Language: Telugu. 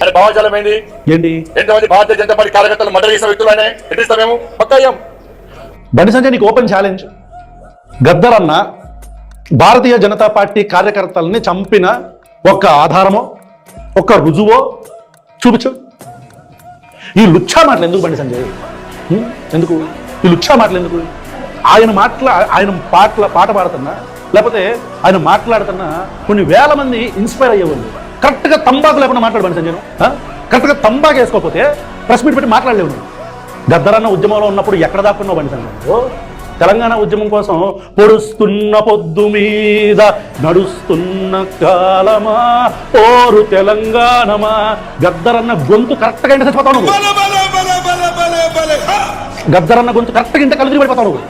అని భావజాలం ఏంటి? ఎంతమంది భారతీయ జనతా పార్టీ కార్యకర్తలు మర్డర్ చేసిన వ్యక్తులనే ఎట్టిస్తాం మేము? పక్కయ్యాం. బండి సంజయ్, నీకు ఓపెన్ ఛాలెంజ్. గద్దర్ అన్న భారతీయ జనతా పార్టీ కార్యకర్తల్ని చంపిన ఒక్క ఆధారమో ఒక్క రుజువో చూపించు. ఈ లుచ్చా మాటలు ఎందుకు బండి సంజయ్? ఎందుకు ఈ లుచ్చా మాటలు ఎందుకు? ఆయన పాట పాడుతున్నా, లేకపోతే ఆయన మాట్లాడుతున్నా కొన్ని వేల మంది ఇన్స్పైర్ అయ్యేవాళ్ళు. కరెక్ట్గా తంబాకు లేకుండా మాట్లాడు బండి సంజయ్. కరెక్ట్గా తంబాకు వేసుకోకపోతే ప్రెస్ మీట్ పెట్టి మాట్లాడలేవు. గద్దరన్న ఉద్యమంలో ఉన్నప్పుడు ఎక్కడ దాక్కున్నావు బండి సంజయ్? తెలంగాణ ఉద్యమం కోసం పొడుస్తున్న పొద్దు మీద నడుస్తున్న కాలమా ఓరు తెలంగాణమా. గద్దరన్న గొంతు కరెక్ట్గా ఇంటి చచ్చిపోతావు నువ్వు. గద్దరన్న గొంతు కరెక్ట్గా ఇంటి కళ్ళు తిరిగి పడిపోతావు నువ్వు.